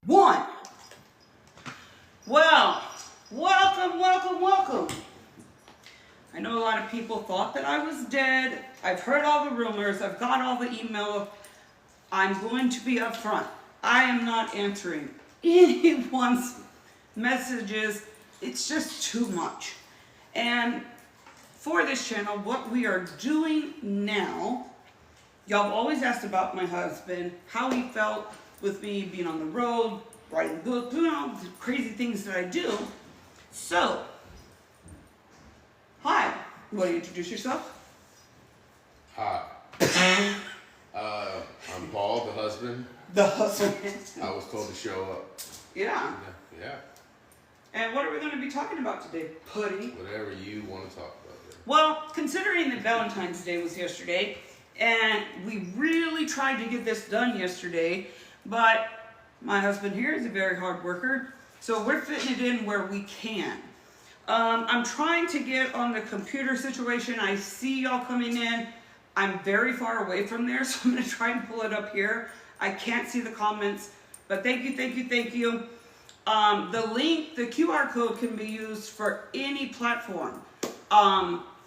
One. Well, welcome. I know a lot of people thought that I was dead. I've heard all the rumors. I've got all the email. I'm going to be upfront. I am not answering anyone's messages. It's just too much. And for this channel, what we are doing now, y'all have always asked about my husband, how he felt with me being on the road, writing books, doing all the crazy things that I do. So, hi, you want to introduce yourself? Hi. I'm Paul, the husband. The husband. I was told to show up. Yeah. Yeah. And what are we going to be talking about today, Putty? Whatever you want to talk about. There. Well, considering that Valentine's Day was yesterday, and we really tried to get this done yesterday, but my husband here is a very hard worker, so we're fitting it in where we can. I'm trying to get on the computer situation. I see y'all coming in. I'm very far away from there, so I'm going to try and pull it up here. I can't see the comments, but thank you. The link, the QR code can be used for any platform.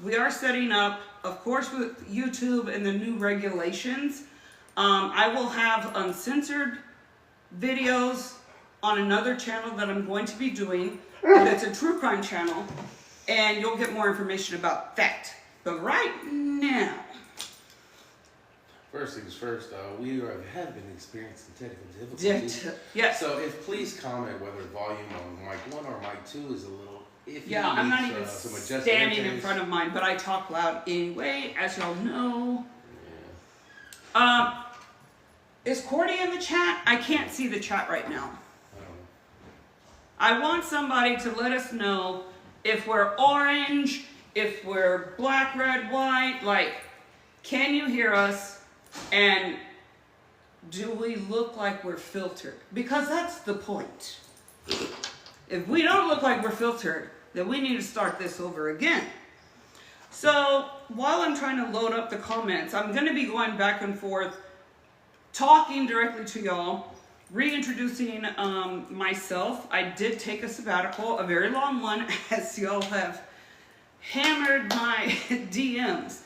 We are setting up, of course, with YouTube and the new regulations. I will have uncensored videos on another channel that I'm going to be doing. That's a true crime channel, and you'll get more information about that. But right now, first things first, we have been experiencing technical difficulties. yes. So please comment whether volume on mic 1 or mic 2 is a little iffy. Yeah, I'm not even standing in front of mine, but I talk loud anyway, as y'all know. Yeah. Is Cordy in the chat? I can't see the chat right now. I want somebody to let us know if we're orange, if we're black, red, white. Like, can you hear us? And do we look like we're filtered? Because that's the point. If we don't look like we're filtered, then we need to start this over again. So while I'm trying to load up the comments, I'm going to be going back and forth, talking directly to y'all, reintroducing myself. I did take a sabbatical, a very long one, as y'all have hammered my DMs.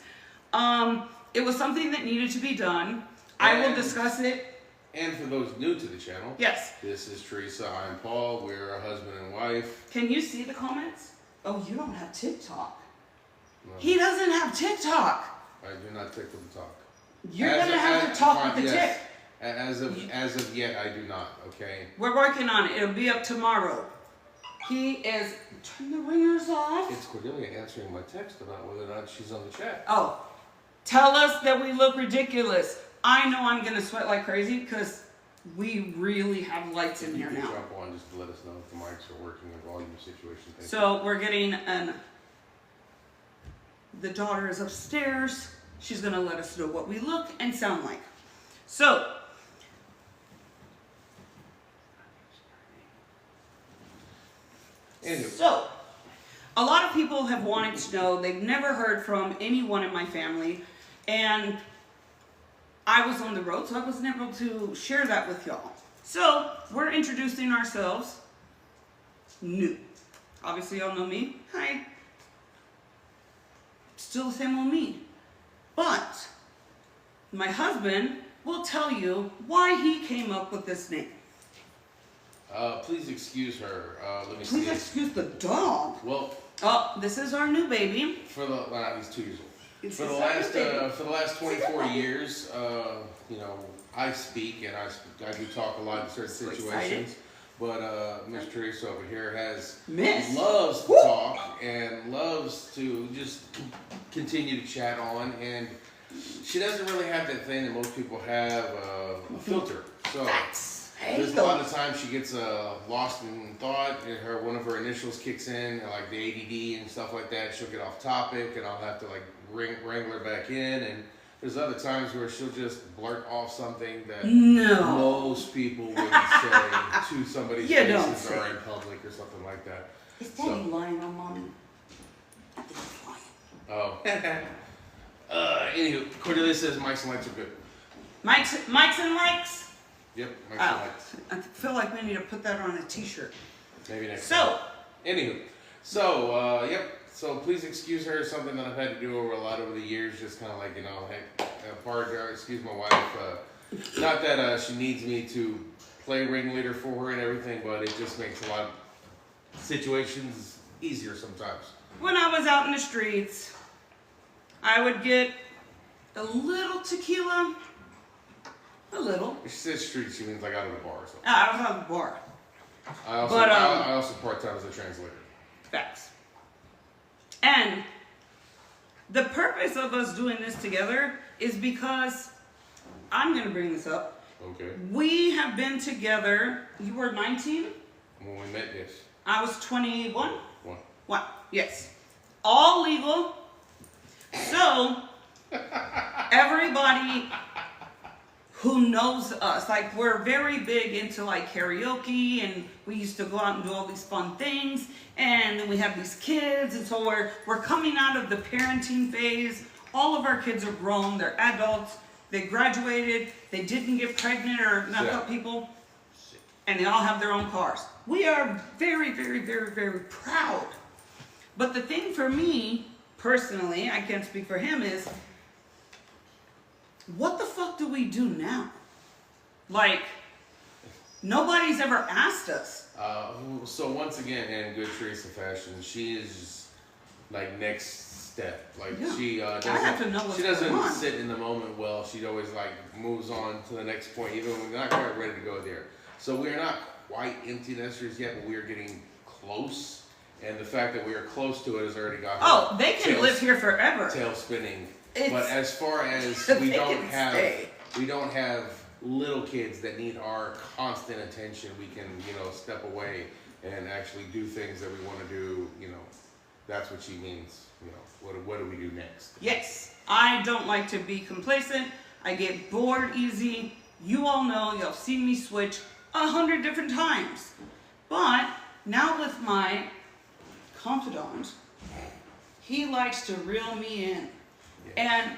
It was something that needed to be done. I will discuss it. And for those new to the channel, yes, this is Teresa. I'm Paul. We're a husband and wife. Can you see the comments? Oh, you don't have TikTok. No. He doesn't have TikTok. I do not TikTok. You're gonna have to talk with the tick. As of yet, I do not. Okay. We're working on it. It'll be up tomorrow. He is. Turn the ringers off. It's Cordelia answering my text about whether or not she's on the chat. Oh, tell us that we look ridiculous. I know I'm gonna sweat like crazy because we really have lights in here now. Jump on just to let us know if the mics are working in volume situation. So we're getting the daughter is upstairs. She's gonna let us know what we look and sound like. So. Anyway. So, a lot of people have wanted to know, they've never heard from anyone in my family, and I was on the road, so I wasn't able to share that with y'all. So, we're introducing ourselves new. Obviously, y'all know me. Hi. Still the same old me. But, my husband will tell you why he came up with this name. Please excuse her. Let me see. Please excuse the dog. Well. Oh, this is our new baby. He's 2 years old. For the last 24 years, I speak and I do talk a lot in certain situations. But Miss Teresa over here loves to talk and loves to just continue to chat on, and she doesn't really have that thing that most people have, a filter. So. There's a lot of times she gets lost in thought, and one of her initials kicks in, like the ADD and stuff like that. She'll get off topic, and I'll have to like wrangle her back in. And there's other times where she'll just blurt off something that most people wouldn't say to somebody's faces or in public or something like that. Is Daddy lying on Mommy? I think he's lying. Oh. Anywho, Cordelia says mics and lights are good. Mics and likes. Yep. I feel like we need to put that on a t-shirt. Maybe next time. So, Anywho, so, yep. So please excuse her. Something that I've had to do over the years. Just kind of like, hey, excuse my wife. Not that she needs me to play ringleader for her and everything, but it just makes a lot of situations easier sometimes. when I was out in the streets, I would get a little tequila. A little. If she says street, she means like out of the bar or something. I was out of the bar. I also part-time as a translator. Facts. And the purpose of us doing this together is because, I'm going to bring this up. Okay. We have been together, you were 19? When we met, yes. I was 21? One. Yes. All legal. So, everybody who knows us, like we're very big into like karaoke, and we used to go out and do all these fun things, and then we have these kids, and so we're coming out of the parenting phase. All of our kids are grown, they're adults, they graduated, they didn't get pregnant or knock up people, and they all have their own cars. We are very, very, very, very proud. But the thing for me, personally, I can't speak for him, is what the fuck do we do now? Like, nobody's ever asked us. So once again, in good Teresa fashion, she is like next step. Like she doesn't, I have to know what's going on. sit in the moment well. She always like moves on to the next point, even when we're not quite ready to go there. So we're not quite empty nesters yet, but we are getting close. And the fact that we are close to it has already got her they can live here forever. Tail spinning. But as far as we don't have little kids that need our constant attention, we can, step away and actually do things that we want to do, that's what she means, what do we do next? Yes, I don't like to be complacent. I get bored easy. You all know, you've seen me switch 100 different times. But now with my confidant, he likes to reel me in. And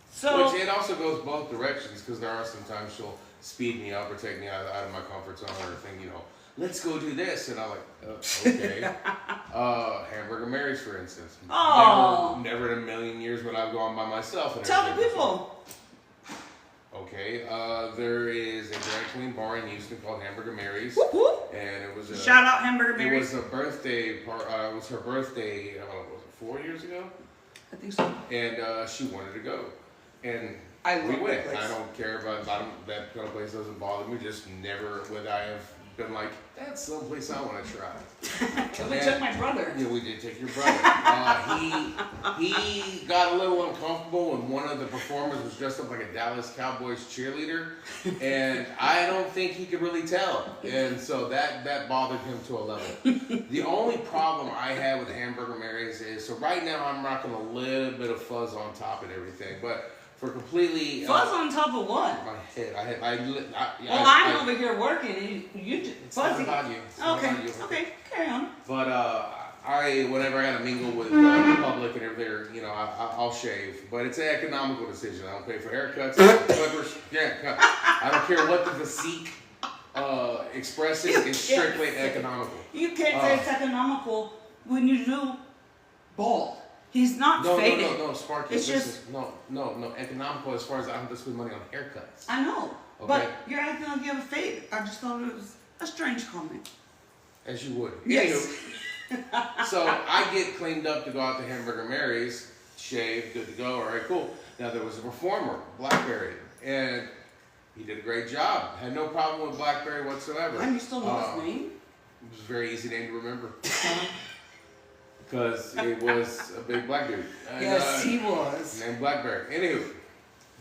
so, which it also goes both directions, because there are sometimes she'll speed me up or take me out of my comfort zone or think, let's go do this, and I'm like, okay. Hamburger Mary's, for instance. Oh. Never in a million years would I go on by myself. And tell the people. Okay, there is a drag queen bar in Houston called Hamburger Mary's, whoop, whoop. And it was shout out Hamburger Mary's. It was a birthday part. It was her birthday. I don't know, was it 4 years ago? I think so. And she wanted to go, and we went. I don't care about that kind of place. Doesn't bother me. Just never would I have been like, that's someplace I want to try. We took my brother. Yeah, we did take your brother. He got a little uncomfortable when one of the performers was dressed up like a Dallas Cowboys cheerleader, and I don't think he could really tell. And so that bothered him to a level. The only problem I had with Hamburger Mary's is, so right now I'm rocking a little bit of fuzz on top and everything, but for completely fuzz on top of what? My head. I'm over here working, and you just fuzzy. It's not about you. It's Okay, carry on. But whenever I gotta mingle with the public and everything, I'll shave. But it's an economical decision. I don't pay for haircuts, clippers. I don't care what the physique expresses. It's strictly economical. You can't say it's economical when you do bald. He's not faded. No, Sparky. It's just no. Economical as far as I don't have to spend money on haircuts. I know, okay. But you're acting like you have a fade. I just thought it was a strange comment. As you would. Yes. So I get cleaned up to go out to Hamburger Mary's, shave, good to go. All right, cool. Now there was a performer, Blackberry, and he did a great job. Had no problem with Blackberry whatsoever. And you still know his name? It was a very easy name to remember. Because it was a big black dude. And, yes, he was. Named Blackberry. Anywho,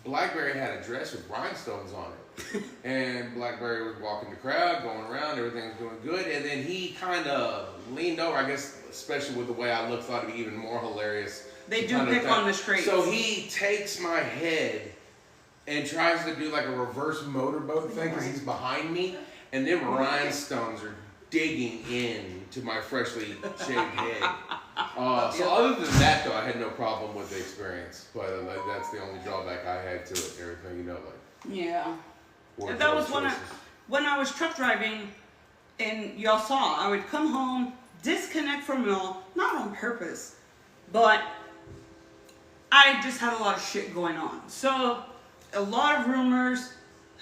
Blackberry had a dress with rhinestones on it. And Blackberry was walking the crowd, going around, everything was doing good. And then he kind of leaned over, I guess, especially with the way I look, thought it'd be even more hilarious. They do pick on the streets. So he takes my head and tries to do like a reverse motorboat thing because he's behind me. And then rhinestones are digging in to my freshly shaved head. So other than that, though, I had no problem with the experience. But that's the only drawback I had to it. Everything, Yeah. wardrobe That was choices. when I was truck driving, and y'all saw, I would come home, disconnect from y'all, not on purpose, but I just had a lot of shit going on. So, a lot of rumors,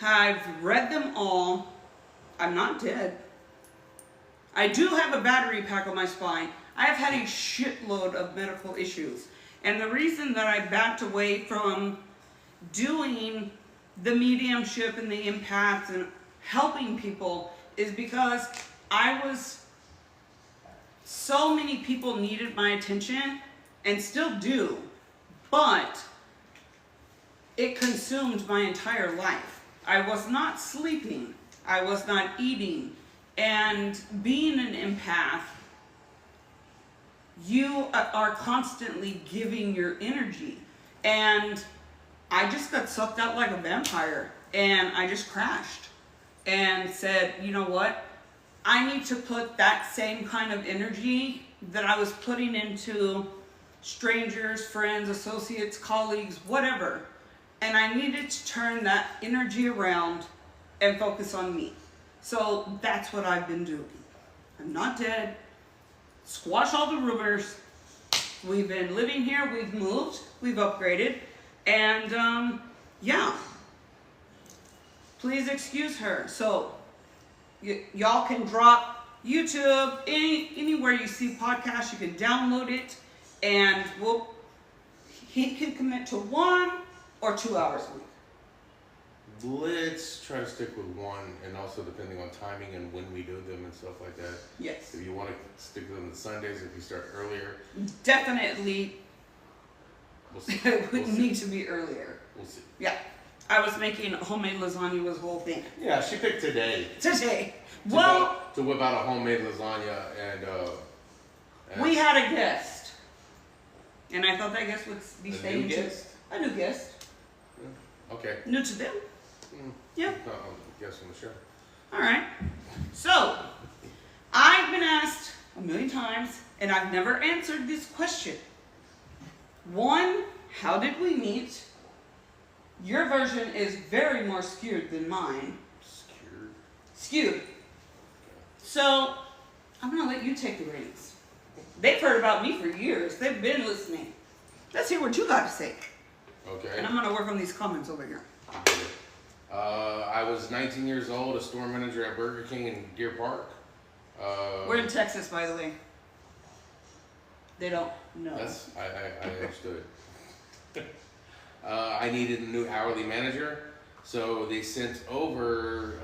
I've read them all. I'm not dead. I do have a battery pack on my spine. I have had a shitload of medical issues. And the reason that I backed away from doing the mediumship and the empaths and helping people is because so many people needed my attention and still do, but it consumed my entire life. I was not sleeping. I was not eating. And being an empath, you are constantly giving your energy. And I just got sucked out like a vampire. And I just crashed and said, you know what? I need to put that same kind of energy that I was putting into strangers, friends, associates, colleagues, whatever. And I needed to turn that energy around and focus on me. So that's what I've been doing. I'm not dead. Squash all the rumors. We've been living here. We've moved. We've upgraded. And yeah. Please excuse her. So y'all can drop YouTube, anywhere you see podcasts, you can download it, and he can commit to 1 or 2 hours a week. Let's try to stick with 1, and also depending on timing and when we do them and stuff like that. Yes. If you want to stick with them on Sundays, if you start earlier. Definitely, We'll see. it would We'll see. need to be earlier. We'll see. Yeah. I was making homemade lasagna was the whole thing. Yeah, she picked today. Today. Well, To whip out a homemade lasagna and we had a guest. And I thought that guest would be A staying new too. guest? A new guest. Okay. New to them. Yeah. Guest from the show. All right. So, I've been asked a million times, and I've never answered this question. 1, how did we meet? Your version is very more skewed than mine. Skewed. So, I'm going to let you take the reins. They've heard about me for years. They've been listening. Let's hear what you got to say. Okay. And I'm going to work on these comments over here. I was 19 years old, a store manager at Burger King in Deer Park. We're in Texas, by the way. They don't know. I understood. I needed a new hourly manager, so they sent over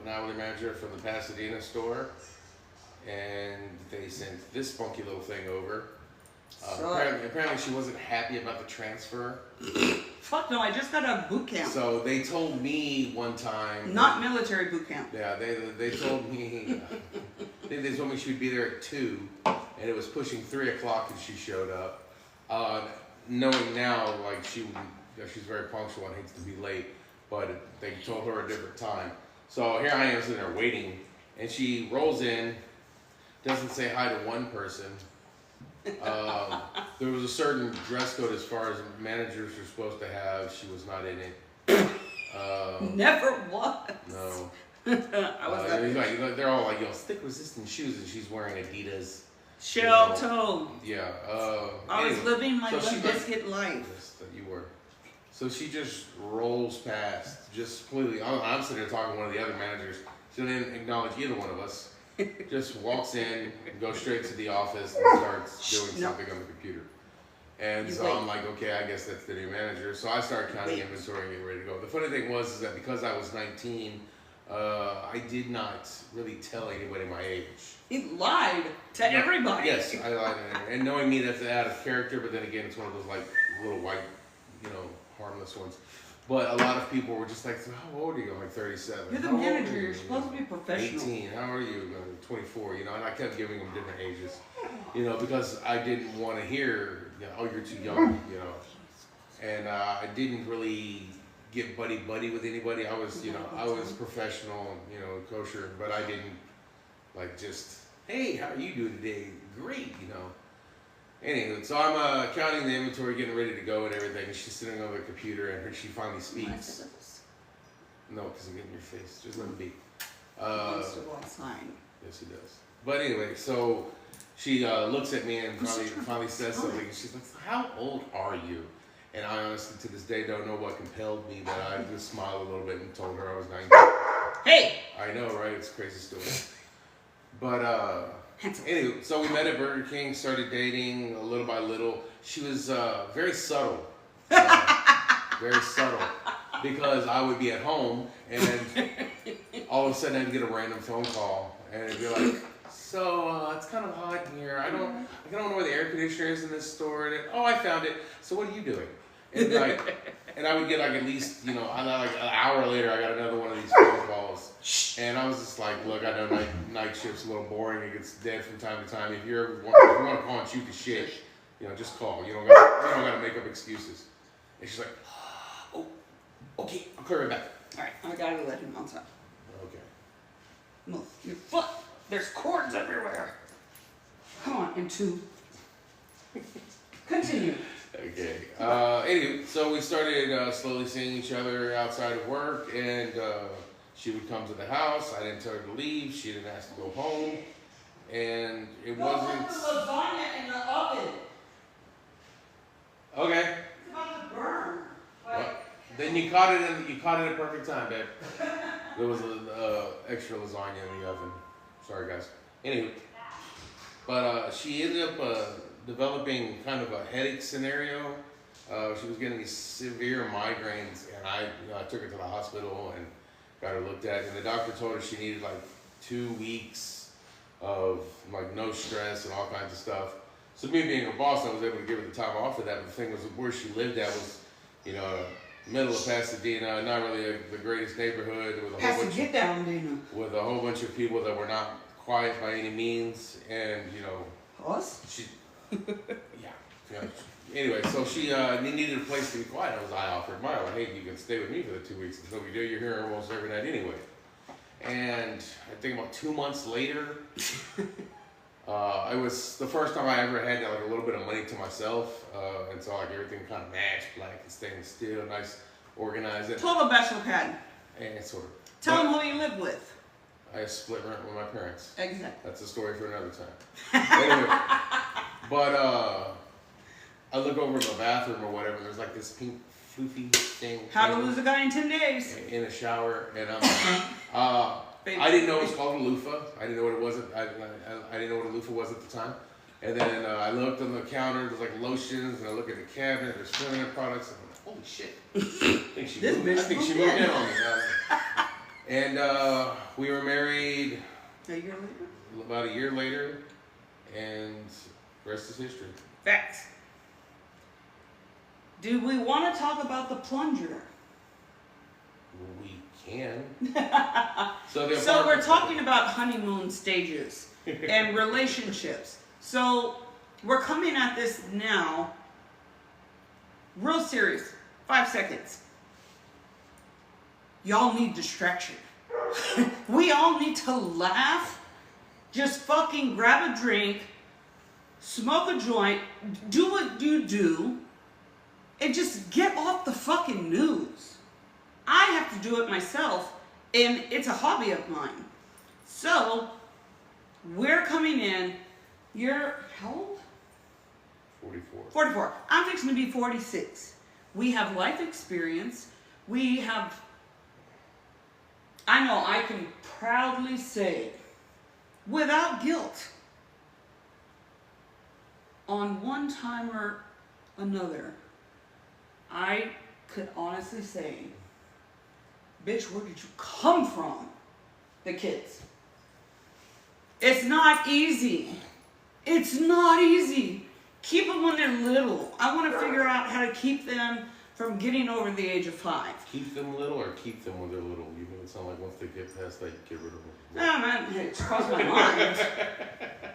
an hourly manager from the Pasadena store, and they sent this funky little thing over. Apparently she wasn't happy about the transfer. Fuck no, I just got out of boot camp. So they told me one time. Not military boot camp. Yeah, they told me. They told me she'd be there at 2, and it was pushing 3 o'clock and she showed up. Knowing now, like she's very punctual and hates to be late, but they told her a different time. So here I am sitting there waiting, and she rolls in, doesn't say hi to one person. There was a certain dress code as far as managers are supposed to have. She was not in it. Never was. No. I was like, they're all like, stick resistant shoes, and she's wearing Adidas. shell toe. Yeah. I was anyway, living my so she Limp got- Bizkit life. Yes, that you were. So she just rolls past, just completely. I'm sitting there talking to one of the other managers. She didn't acknowledge either one of us. Just walks in, goes straight to the office, and starts doing No. something on the computer. And You so wait. I'm like, okay, I guess that's the new manager. So I started counting Wait. inventory and getting ready to go. The funny thing was is that because I was 19, I did not really tell anybody my age. He lied to everybody. Yes, I lied to everybody. And knowing me, that's out of character, but then again, it's one of those like little white, harmless ones. But a lot of people were just like, so how old are you? I'm like 37. You're the "How old are manager. you?" You're supposed to be professional. 18. How are you? 24. And I kept giving them different ages, because I didn't want to hear, oh, you're too young, And I didn't really get buddy with anybody. I was, I was professional, kosher, but I didn't like just, hey, how are you doing today? Great, Anyway, so I'm counting the inventory, getting ready to go and everything. And she's sitting on the computer, and she finally speaks. No, because I'm getting your face. Just let it be. Wants to go outside. Yes, he does. But anyway, so she looks at me and finally says something. And she's like, "How old are you?" And I honestly, to this day, don't know what compelled me, but I just smiled a little bit and told her I was 19. Hey! I know, right? It's a crazy story. But anyway, so we met at Burger King, started dating little by little. She was very subtle. Very subtle. Because I would be at home and then all of a sudden I'd get a random phone call and it'd be like, so it's kind of hot in here. I don't know where the air conditioner is in this store. And oh, I found it. So what are you doing? And I would get like at least, like an hour later, I got another one of these phone calls. And I was just like, look, I know night shift's a little boring. It gets dead from time to time. If you want to call and shoot the shit, just call. You don't got to make up excuses. And she's like, oh, okay, I'll call right back. All right, I gotta let him outside. Okay. Move your foot. There's cords everywhere. Come on, into. Continue. Okay. Anyway, so we started slowly seeing each other outside of work, and she would come to the house. I didn't tell her to leave. She didn't ask to go home, and it wasn't. Put the lasagna in the oven. Okay. It's about to burn. Well, then you caught it at perfect time, babe. There was extra lasagna in the oven. Sorry, guys. Anyway, but she ended up developing kind of a headache scenario. She was getting these severe migraines, and I took her to the hospital and got her looked at. And the doctor told her she needed like 2 weeks of like no stress and all kinds of stuff. So me being her boss, I was able to give her the time off for that. But the thing was, where she lived at was, middle of Pasadena, not really the greatest neighborhood, with a whole bunch of people that were not quiet by any means, and us? Anyway, so she needed a place to be quiet. I offered Maya, like, hey, you can stay with me for the 2 weeks until we do. You're here almost every night anyway. And I think about 2 months later, it was the first time I ever had like a little bit of money to myself, and so like everything kind of matched, black and stainless steel, nice, organized. Total bachelor pad. And sort of. Tell them who you live with. I split rent with my parents. Exactly. That's a story for another time. Anyway, but I look over in the bathroom or whatever, and there's like this pink floofy thing. How to lose a guy in 10 days. In a shower, and I'm I didn't know it was called a loofah. I didn't know what it was. I didn't know what a loofah was at the time. And then I looked on the counter. There's like lotions, and I look at the cabinet. There's feminine products. And I'm like, holy shit! I think she moved in on me. And we were married. A year later. About a year later, and the rest is history. Facts. Do we want to talk about the plunger? We can. So we're talking about honeymoon stages and relationships. So we're coming at this now real serious. 5 seconds. Y'all need distraction. We all need to laugh. Just fucking grab a drink, smoke a joint, do what you do, and just get off the fucking news. I have to do it myself, and it's a hobby of mine. So, we're coming in. You're how old? 44. 44. I'm fixing to be 46. We have life experience. We have, I know I can proudly say, without guilt, on one time or another, I could honestly say, bitch, where did you come from? The kids. It's not easy. It's not easy. Keep them when they're little. I want to figure out how to keep them from getting over the age of 5. Keep them little or keep them when they're little? You make it sound like once they get past that, you get rid of them. Oh, man, it's crossed my mind.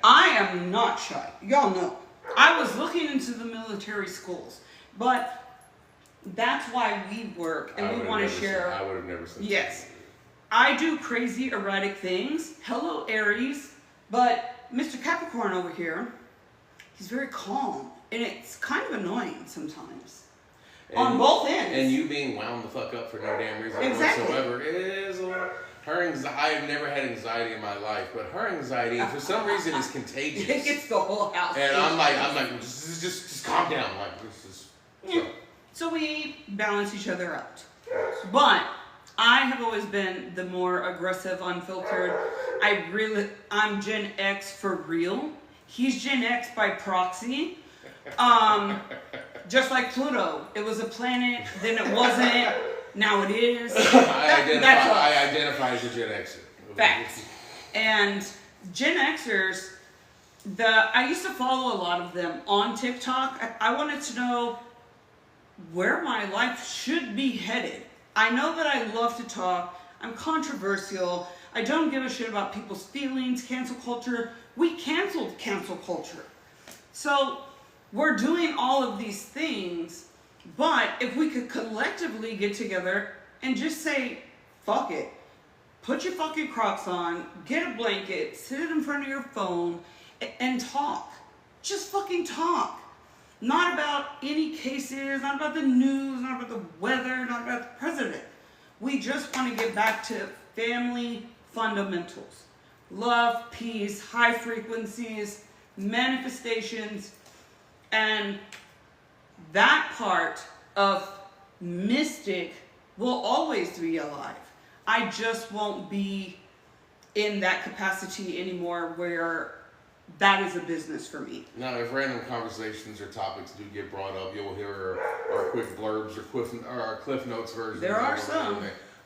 I am not shy. Y'all know. I was looking into the military schools, but that's why we work and we want to share. I would have never said yes. I do crazy, erratic things. Hello, Aries. But Mr. Capricorn over here, he's very calm. And it's kind of annoying sometimes. on both ends. And you being wound the fuck up for no damn reason whatsoever is her anxiety. I've never had anxiety in my life, but her anxiety, for some reason, is contagious. It gets the whole house. And I'm like, just calm down. Like, this is. Yeah. So we balance each other out. But I have always been the more aggressive, unfiltered. I'm Gen X for real. He's Gen X by proxy. Just like Pluto. It was a planet, then it wasn't, now it is. I identify as a Gen Xer. Facts. And Gen Xers, I used to follow a lot of them on TikTok. I wanted to know where my life should be headed. I know that I love to talk. I'm controversial. I don't give a shit about people's feelings, cancel culture. We canceled cancel culture. So we're doing all of these things, but if we could collectively get together and just say, fuck it. Put your fucking Crocs on, get a blanket, sit in front of your phone, and talk. Just fucking talk. Not about any cases, not about the news, not about the weather, not about the president. We just want to get back to family fundamentals. Love, peace, high frequencies, manifestations, and that part of mystic will always be alive. I just won't be in that capacity anymore where that is a business for me. Now, if random conversations or topics do get brought up, you'll hear our quick blurbs or our Cliff Notes version. There are some.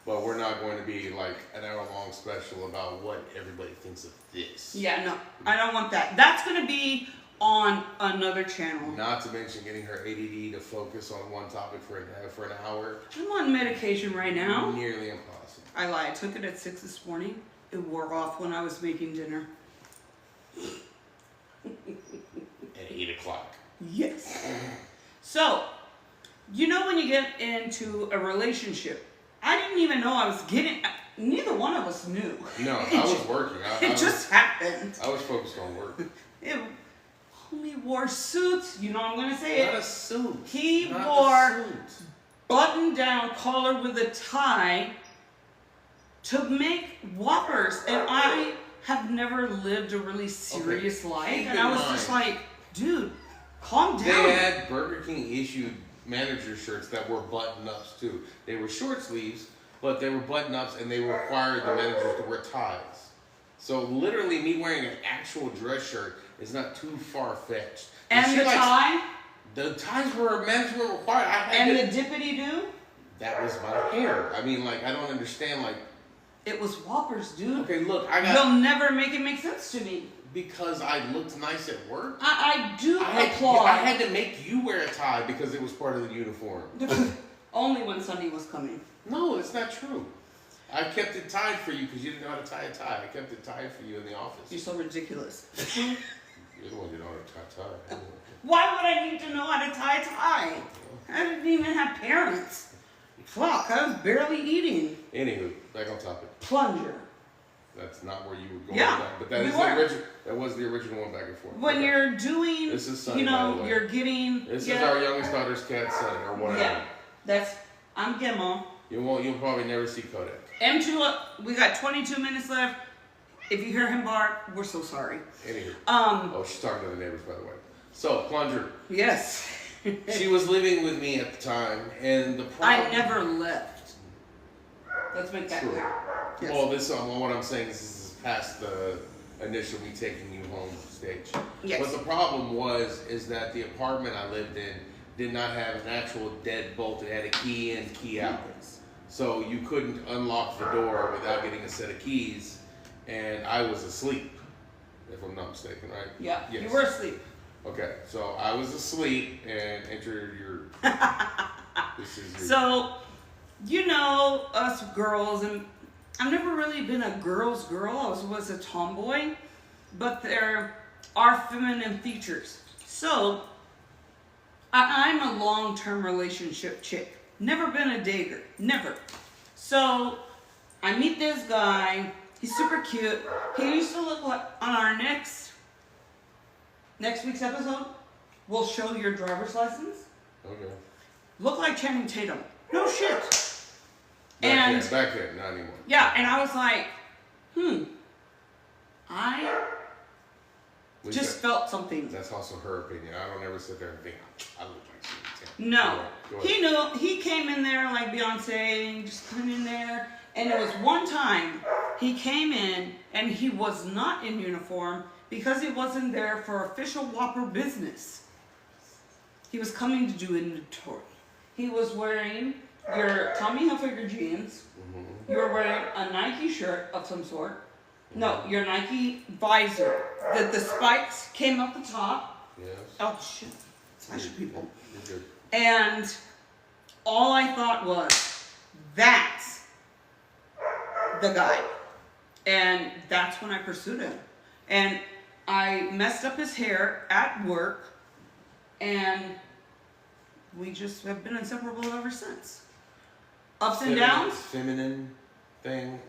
But we're not going to be like an hour-long special about what everybody thinks of this. Yeah, no, I don't want that. That's going to be on another channel. Not to mention getting her ADD to focus on one topic for an hour. I'm on medication right now. Nearly impossible. I lied. I took it at 6 this morning. It wore off when I was making dinner. At 8 o'clock. Yes. So, you know when you get into a relationship, I didn't even know I was getting, neither one of us knew. No, I was working. It just happened. I was focused on work. Homie wore suits, you know I'm going to say Not it. a suit. He Not wore button down collar with a tie to make Whoppers, and I have never lived a really serious life, and I was just like, dude, calm down. They had Burger King issued manager shirts that were button-ups too. They were short sleeves, but they were button-ups, and they required the managers to wear ties. So literally, me wearing an actual dress shirt is not too far-fetched. And the tie? The ties were management required. The dippity-doo? That was my hair. I mean, like, I don't understand, like... It was Whoppers, dude. Okay, look, You'll never make it make sense to me. Because I looked nice at work? I applaud. I had to make you wear a tie because it was part of the uniform. Only when Sunday was coming. No, it's not true. I kept it tied for you because you didn't know how to tie a tie. I kept it tied for you in the office. You're so ridiculous. You're the one who didn't know how to tie a tie. Why would I need to know how to tie a tie? I didn't even have parents. Fuck, I was barely eating. Anywho, back on topic. Plunger. That's not where you were going. Yeah, But that is the original. That was the original one back and forth. When you're doing, this is Sunny, by the way. you're getting. This is our youngest daughter's cat, Sunny, or whatever. Yeah, I'm Gemma. You'll probably never see Kodak. M2, we got 22 minutes left. If you hear him bark, we're so sorry. Anywho. Oh, she's talking to the neighbors, by the way. So, Plunger. Yes. She was living with me at the time, and the problem... I never left. Let's make that clear. Yes. Well, what I'm saying is this is past the initial me taking you home stage. Yes. But the problem is that the apartment I lived in did not have an actual deadbolt. It had a key in, key out. So you couldn't unlock the door without getting a set of keys, and I was asleep, if I'm not mistaken, right? Yeah, yes. You were asleep. Okay, so I was asleep and entered your... So, you know, us girls, and I've never really been a girl's girl. I was a tomboy, but there are feminine features. So, I'm a long-term relationship chick. Never been a dater. Never. So, I meet this guy. He's super cute. He used to look like, on our next week's episode, we'll show your driver's license. Okay. looked like Channing Tatum. No shit. Back then, not anymore. Yeah, and I was like, I just felt something. That's also her opinion. I don't ever sit there and think, I look like Channing Tatum. No. Go He knew, he came in there like Beyonce, and just come in there. And there was one time he came in and he was not in uniform because he wasn't there for official Whopper business. He was coming to do inventory. He was wearing your Tommy Hilfiger jeans. You were wearing a Nike shirt of some sort. No, your Nike visor. The spikes came up the top. Yes. Oh shit. Special people. You're good. And all I thought was, that's the guy. And that's when I pursued him. And I messed up his hair at work, and we just have been inseparable ever since. Ups and downs. Feminine thing.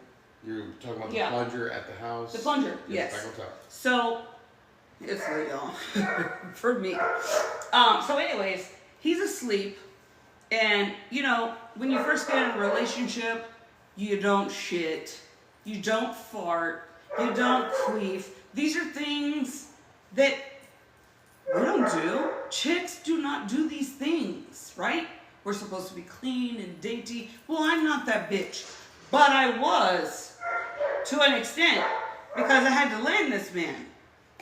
You're talking about the plunger at the house. The plunger, yes. Back on top. So, it's late, y'all. For me. So anyways, he's asleep. And, you know, when you first get in a relationship, you don't shit. You don't fart. You don't queef. These are things that we don't do. Chicks do not do these things, right? We're supposed to be clean and dainty. Well, I'm not that bitch. But I was, to an extent, because I had to land this man.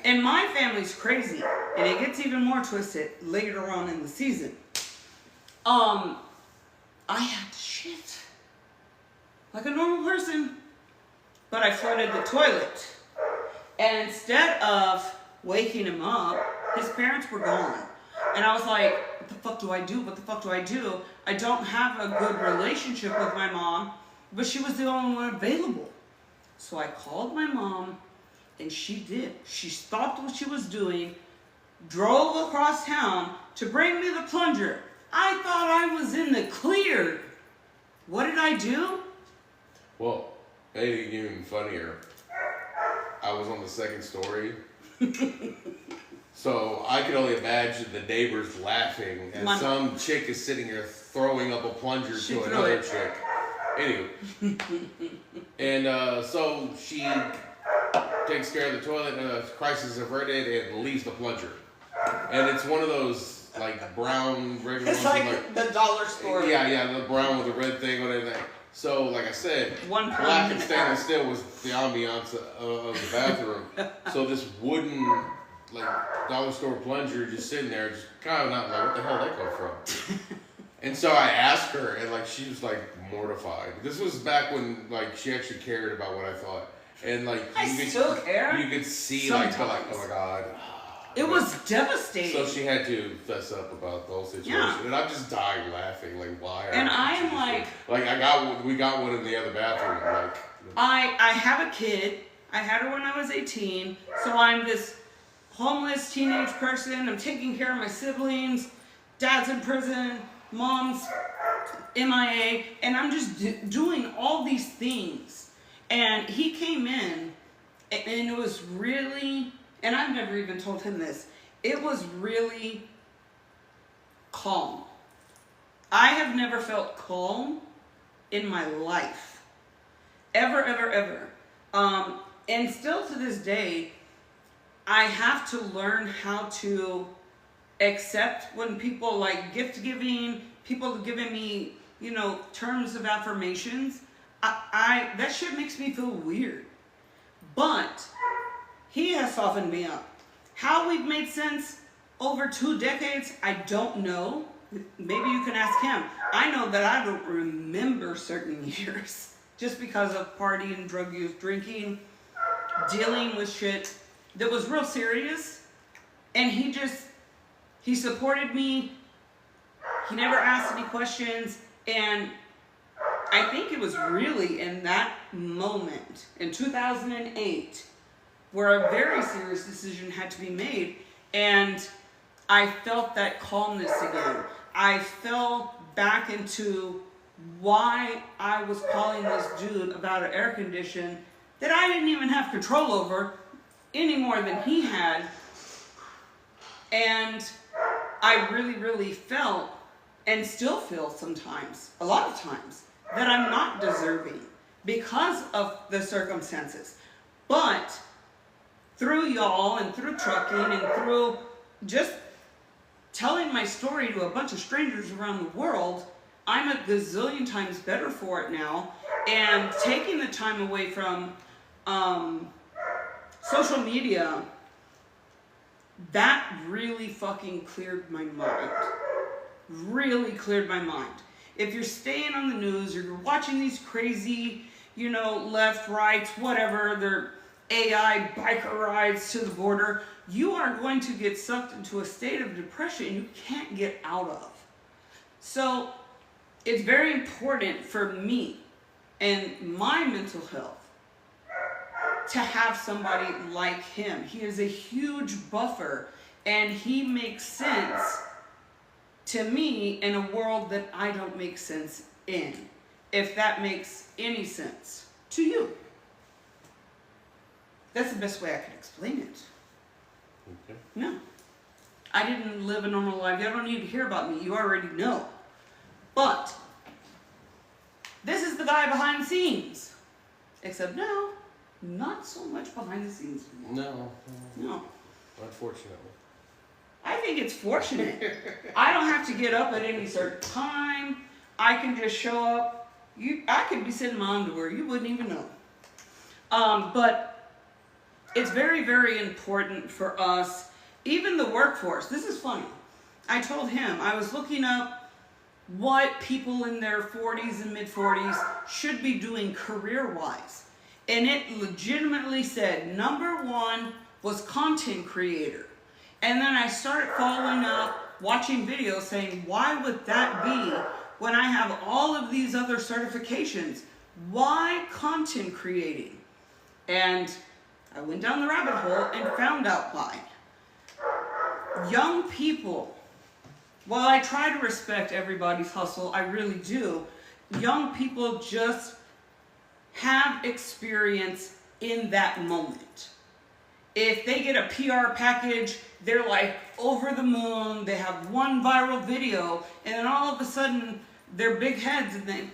And my family's crazy. And it gets even more twisted later on in the season. I had to shit. Like a normal person. But I flooded the toilet. And instead of waking him up, his parents were gone. And I was like, what the fuck do I do? What the fuck do I do? I don't have a good relationship with my mom, but she was the only one available. So I called my mom, and she did. She stopped what she was doing, drove across town to bring me the plunger. I thought I was in the clear. What did I do? Well, made it even funnier. I was on the second story. So I could only imagine the neighbors laughing and some chick is sitting here throwing up a plunger to another chick. Anyway. And so she takes care of the toilet, crisis averted, and leaves the plunger. And it's one of those like brown regular It's like the dollar store. Yeah, the brown with the red thing on everything. So, like I said, black and stainless steel was the ambiance of the bathroom. So this wooden, like, dollar store plunger just sitting there, just kind of not like, what the hell did that come from? And so I asked her, and like she was like mortified. This was back when like she actually cared about what I thought, and like still care. You could see Sometimes. like, oh my god. It was devastating. So she had to fess up about the whole situation, and I'm just dying laughing, like why? And I am like, we got one in the other bathroom, like. I have a kid. I had her when I was 18, so I'm this homeless teenage person. I'm taking care of my siblings. Dad's in prison. Mom's MIA, and I'm just doing all these things. And he came in, and it was really. And I've never even told him this. It was really calm. I have never felt calm in my life. Ever, ever, ever. And still to this day, I have to learn how to accept when people like gift giving, people giving me, you know, terms of affirmations. That shit makes me feel weird. But he has softened me up. How we've made sense over 2 decades, I don't know. Maybe you can ask him. I know that I don't remember certain years just because of partying, drug use, drinking, dealing with shit that was real serious. And he supported me. He never asked any questions. And I think it was really in that moment, in 2008, where a very serious decision had to be made, and I felt that calmness again. I fell back into why I was calling this dude about an air condition that I didn't even have control over any more than he had. And I really, really felt and still feel sometimes, a lot of times, that I'm not deserving because of the circumstances. But through y'all and through trucking and through just telling my story to a bunch of strangers around the world, I'm a gazillion times better for it now. And taking the time away from social media, that really fucking cleared my mind. Really cleared my mind. If you're staying on the news, or you're watching these crazy, left, rights, whatever, they're AI biker rides to the border, you are going to get sucked into a state of depression you can't get out of. So it's very important for me and my mental health to have somebody like him. He is a huge buffer, and he makes sense to me in a world that I don't make sense in, if that makes any sense to you. That's the best way I can explain it. Okay. No. I didn't live a normal life. You don't need to hear about me. You already know. But this is the guy behind the scenes. Except no, not so much behind the scenes anymore. No. Unfortunately. I think it's fortunate. I don't have to get up at any certain time. I can just show up. I could be sitting in my underwear. You wouldn't even know. But it's very, very important for us, even the workforce. This is funny. I told him, I was looking up what people in their 40s and mid-40s should be doing career-wise. And it legitimately said, number one was content creator. And then I started following up, watching videos saying, why would that be when I have all of these other certifications? Why content creating? And I went down the rabbit hole and found out why. Young people, while I try to respect everybody's hustle, I really do, young people just have experience in that moment. If they get a PR package, they're like over the moon, they have one viral video, and then all of a sudden they're big heads, and then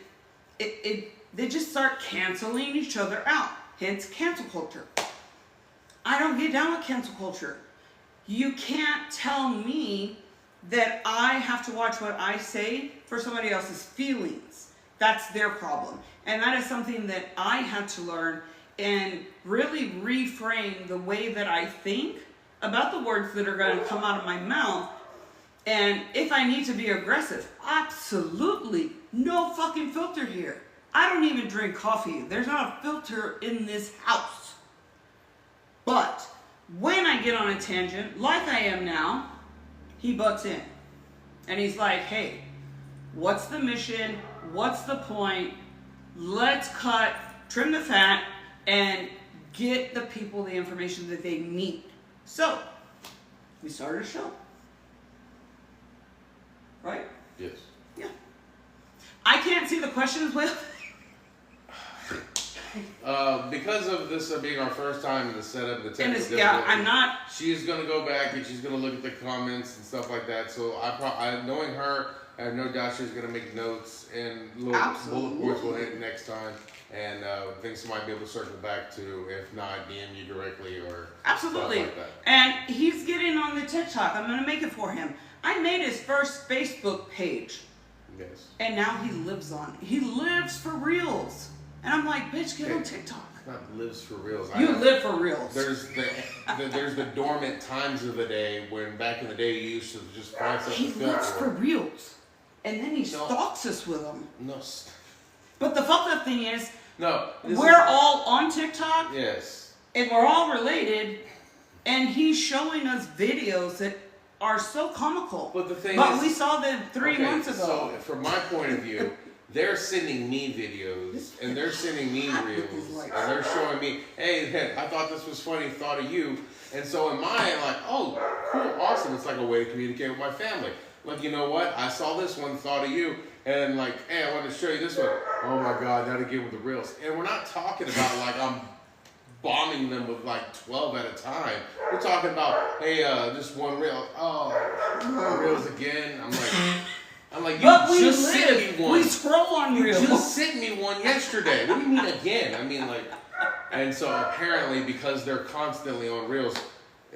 they just start canceling each other out. Hence cancel culture. I don't get down with cancel culture. You can't tell me that I have to watch what I say for somebody else's feelings. That's their problem. And that is something that I had to learn and really reframe the way that I think about the words that are going to come out of my mouth. And if I need to be aggressive, absolutely no fucking filter here. I don't even drink coffee. There's not a filter in this house. But when I get on a tangent, like I am now, he butts in. And he's like, hey, what's the mission? What's the point? Let's cut, trim the fat, and get the people the information that they need. So, we started a show. Right? Yes. Yeah. I can't see the questions, Will. Because of this being our first time in the setup, the technical difficulty, I'm not. She's gonna go back and she's gonna look at the comments and stuff like that. So knowing her, I have no doubt she's gonna make notes and little bullet points will hit next time, and things might be able to circle back to, if not DM you directly or absolutely. Stuff like that. And he's getting on the TikTok. I'm gonna make it for him. I made his first Facebook page. Yes. And now he lives on it. He lives for reels. And I'm like, bitch, get on TikTok. Not lives for reals. You live for reals. There's the dormant times of the day when back in the day you used to just find something He to film lives for reels. And then he stalks us with them. No. But the fucked up thing is, No. we're all on TikTok. Yes. And we're all related. And he's showing us videos that are so comical. But the thing but is, we saw them 3 months ago. So from my point of view, they're sending me videos and they're sending me reels and they're showing me, hey, I thought this was funny, thought of you. And so in my mind, like, oh, cool, awesome. It's like a way to communicate with my family. Like, you know what? I saw this one, thought of you. And like, hey, I wanted to show you this one. Oh my God, now to get with the reels. And we're not talking about like I'm bombing them with like 12 at a time. We're talking about, hey, just one reel. Oh, reels again. I'm like, I'm like, you But we just sent me one. We scroll on You Reels. just sent me one yesterday. What do you mean again? I mean, like, and so apparently because they're constantly on Reels,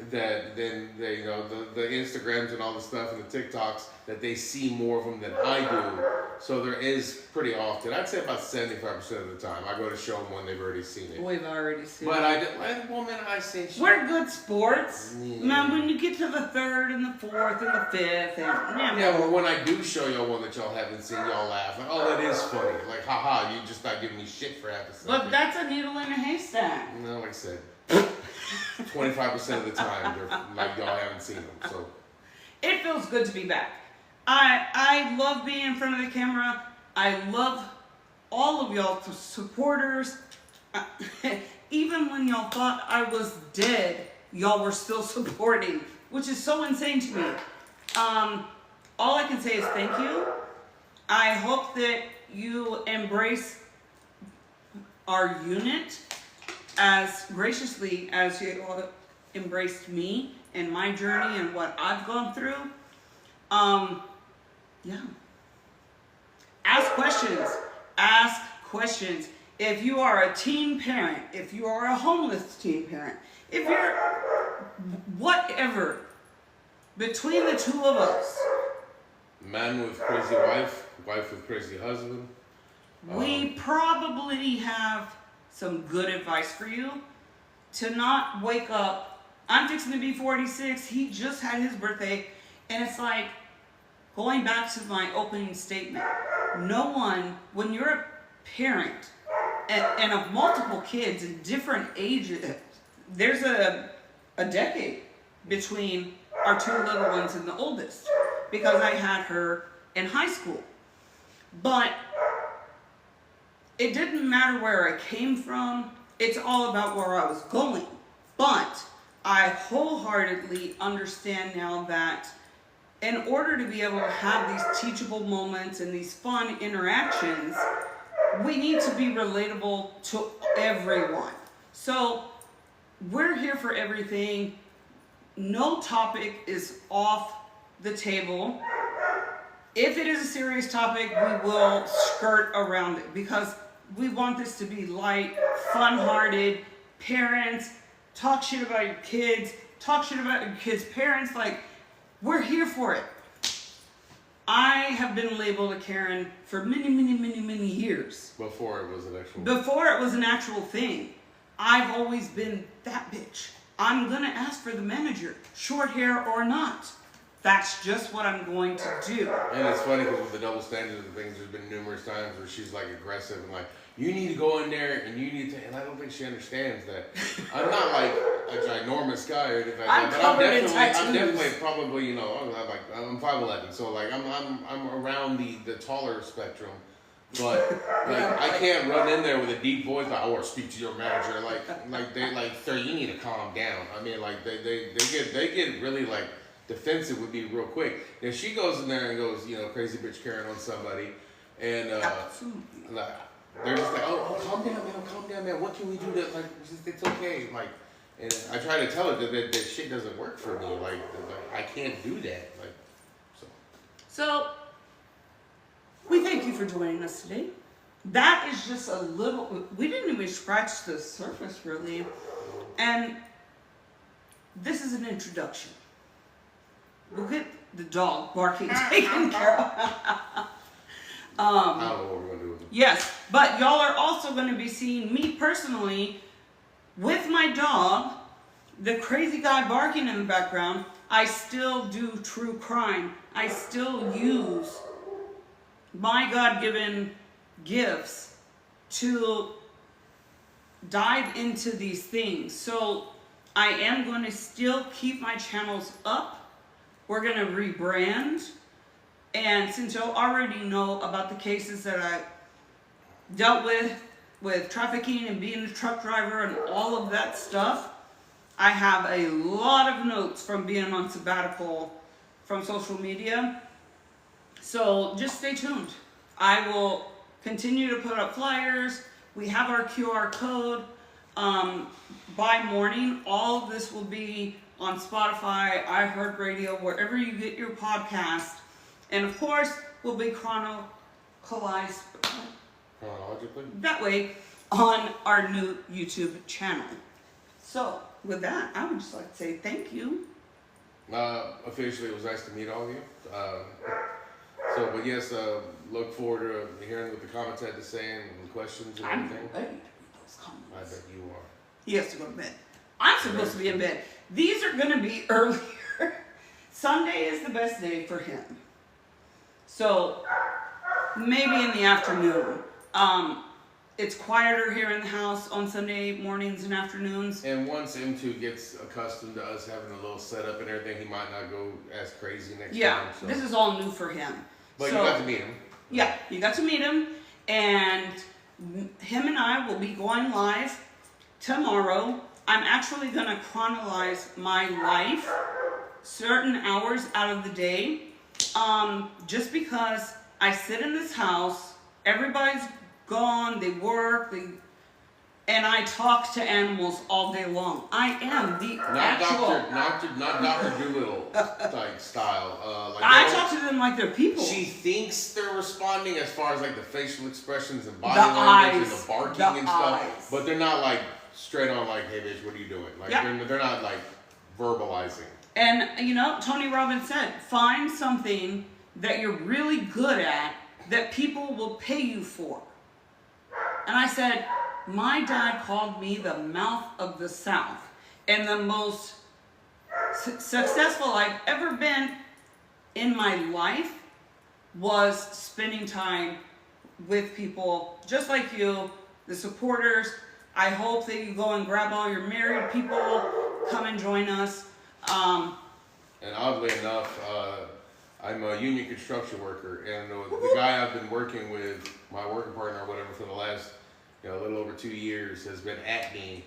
that then they, you know, the Instagrams and all the stuff and the TikToks, that they see more of them than I do. So there is pretty often, I'd say about 75% of the time, I go to show them when they've already seen it. We've already seen But it. I say We're good sports. Yeah. Man, when you get to the third and the fourth and the fifth, and yeah, well, when I do show y'all one that y'all haven't seen, y'all laugh. Like, oh, that is funny. Like, haha, you just not giving me shit for half a second. Look, that's a needle in a haystack. No, like I said, 25% of the time, they're like y'all haven't seen them. So It feels good to be back. I love being in front of the camera. I love all of y'all supporters. Even when y'all thought I was dead, y'all were still supporting, which is so insane to me. All I can say is thank you. I hope that you embrace our unit as graciously as you all embraced me and my journey and what I've gone through. Yeah. Ask questions. Ask questions. If you are a teen parent, if you are a homeless teen parent, if you're whatever, between the two of us, man with crazy wife, wife with crazy husband. we probably have some good advice for you. To not wake up. I'm fixing to be 46. He just had his birthday. And it's like, going back to my opening statement, no one, when you're a parent and of multiple kids in different ages, there's a decade between our two little ones and the oldest, because I had her in high school. But it didn't matter where I came from. It's all about where I was going. But I wholeheartedly understand now that in order to be able to have these teachable moments and these fun interactions, we need to be relatable to everyone. So we're here for everything. No topic is off the table. If it is a serious topic, we will skirt around it because we want this to be light, fun-hearted. Parents, talk shit about your kids, talk shit about your kids' parents. Like, we're here for it. I have been labeled a Karen for many years. Before it was an actual. Before it was an actual thing. I've always been that bitch. I'm gonna ask for the manager, short hair or not. That's just what I'm going to do. And it's funny because with the double standards of things, there's been numerous times where she's like aggressive and like, you need to go in there and you need to, and I don't think she understands that. I'm not like a ginormous guy or anything like that, but I'm definitely probably, you know, I'm 5'11", so like I'm around the taller spectrum. But like I can't run in there with a deep voice like I want to speak to your manager. Like they like, sir, you need to calm down. I mean, like they get really like defensive with me real quick. Then she goes in there and goes, you know, crazy bitch Karen on somebody, and like they're just like, oh, calm down, man. What can we do to like? It's okay, like. And I try to tell her that shit doesn't work for me. Like I can't do that. Like so. We thank you for joining us today. That is just a little, we didn't even scratch the surface really. And this is an introduction. We'll get the dog barking taken care of. I don't know what we're going to do with it. Yes, but y'all are also going to be seeing me personally with my dog, the crazy guy barking in the background. I still do true crime. I still use my God-given gifts to dive into these things. So I am going to still keep my channels up. We're going to rebrand. And since y'all already know about the cases that I dealt with trafficking and being a truck driver and all of that stuff, I have a lot of notes from being on sabbatical from social media. So just stay tuned. I will continue to put up flyers. We have our QR code. By morning, all of this will be on Spotify, iHeartRadio, wherever you get your podcast. And of course, will be chronologized Chronologically? that way on our new YouTube channel. So, with that, I would just like to say thank you. Officially, it was nice to meet all of you. But yes, look forward to hearing what the comments had to say and questions and I'm everything. ready to read those comments. I bet you are. He has to go to bed. I'm supposed to be in bed. These are going to be earlier. Sunday is the best day for him. So, maybe in the afternoon. It's quieter here in the house on Sunday mornings and afternoons. And once M2 gets accustomed to us having a little setup and everything, he might not go as crazy next time. So. This is all new for him. But you got to meet him. Yeah, you got to meet him. And him and I will be going live tomorrow. I'm actually going to chronologize my life, certain hours out of the day. Just because I sit in this house, everybody's gone, they work, and I talk to animals all day long. I am the not Dr. Doolittle like style. I talk to them like they're people. She thinks they're responding as far as like the facial expressions and body The language eyes, and the barking and stuff, eyes. but they're not like straight on like, hey bitch, what are you doing? Like they're not like verbalizing. And you know, Tony Robbins said, find something that you're really good at that people will pay you for. And I said, my dad called me the mouth of the South. And the most successful I've ever been in my life was spending time with people just like you, the supporters. I hope that you go and grab all your married people, come and join us. And oddly enough, I'm a union construction worker, and the guy I've been working with, my working partner or whatever, for the last, a little over 2 years, has been at me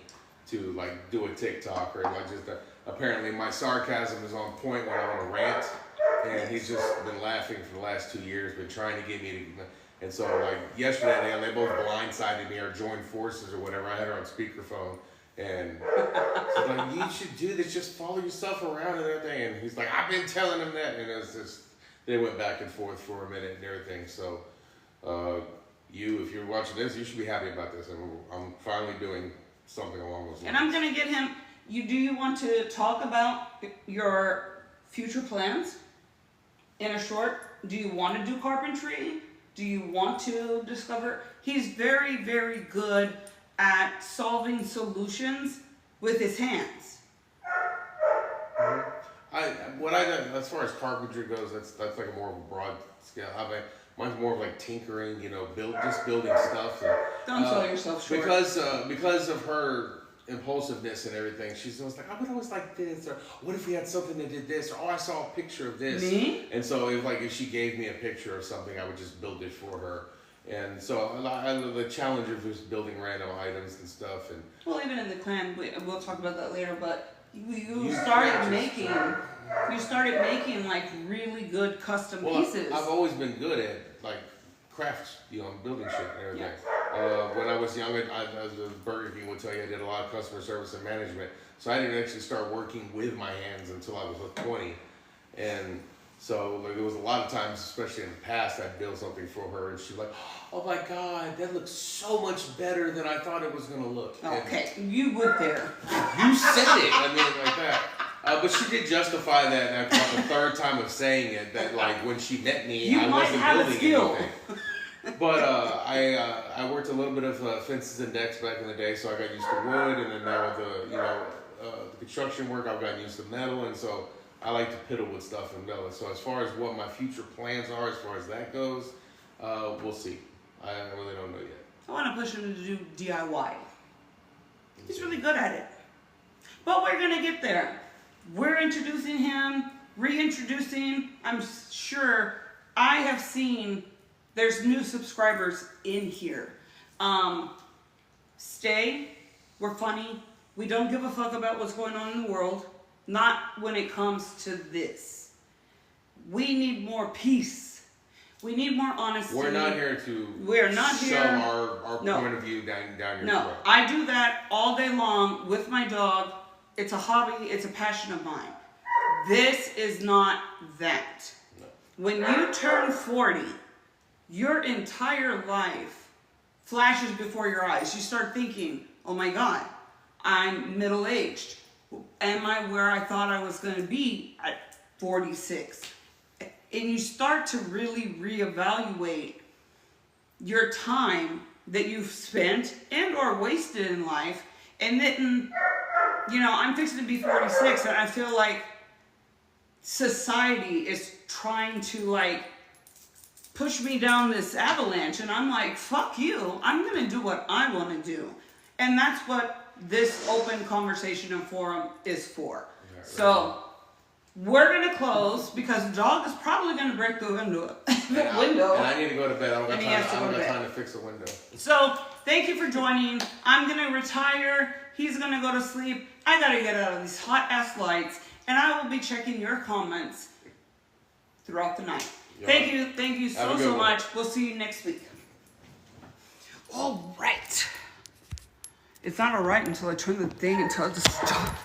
to like do a TikTok or like just apparently my sarcasm is on point when I'm on a rant, and he's just been laughing for the last 2 years, been trying to get me to, and so like yesterday they both blindsided me or joined forces or whatever. I had her on speakerphone. And she's like, you should do this, just follow yourself around and everything. And he's like, I've been telling him that. And it was just, they went back and forth for a minute and everything. So, if you're watching this, you should be happy about this. I'm finally doing something along those lines. And I'm going to get him, do you want to talk about your future plans in a short? Do you want to do carpentry? Do you want to discover? He's very, very good at solving solutions with his hands. As far as carpentry goes, that's like a more of a broad scale. Mine's more of like tinkering, building stuff. And, don't sell yourself short. Because of her impulsiveness and everything, she's always like, I would always like this, or what if we had something that did this, or I saw a picture of this. Me? And so if she gave me a picture of something, I would just build it for her. And so the challenge of just building random items and stuff. And well, even in the clan, we'll talk about that later, but you started making like really good custom pieces. I've always been good at like crafts, building shit and everything. Yeah. When I was young, as Burger King would tell you, I did a lot of customer service and management. So I didn't actually start working with my hands until I was 20. And so there was a lot of times, especially in the past, I'd build something for her, and she's like, "Oh my God, that looks so much better than I thought it was gonna look." Okay, you would there. You said it. I mean, like that. But she did justify that after about the third time of saying it. That like when she met me, I wasn't building anything. But I worked a little bit of fences and decks back in the day, so I got used to wood, and then now with the construction work, I've gotten used to metal, and so I like to piddle with stuff and metal. So as far as what my future plans are, as far as that goes, we'll see. I really don't know yet. I want to push him to do DIY. He's really good at it. But we're going to get there. We're introducing him, reintroducing. I'm sure I have seen there's new subscribers in here. Stay. We're funny. We don't give a fuck about what's going on in the world. Not when it comes to this. We need more peace. We need more honesty. We're not here to shove our point of view down your throat. No, I do that all day long with my dog. It's a hobby. It's a passion of mine. This is not that. No. when you turn 40, your entire life flashes before your eyes. You start thinking, oh my God, I'm middle-aged. Am I where I thought I was going to be at 46? And you start to really reevaluate your time that you've spent and or wasted in life. And then, you know, I'm fixing to be 46 and I feel like society is trying to like push me down this avalanche, and I'm like, fuck you, I'm gonna do what I want to do. And that's what this open conversation and forum is for. Yeah, right. So we're gonna close because the dog is probably gonna break the window. And I need to go to bed. I don't got time to fix the window. So thank you for joining. I'm gonna retire. He's gonna go to sleep. I gotta get out of these hot ass lights, and I will be checking your comments throughout the night. Yeah. Thank you so much. We'll see you next week. All right. It's not all right until I turn the thing until I just stop.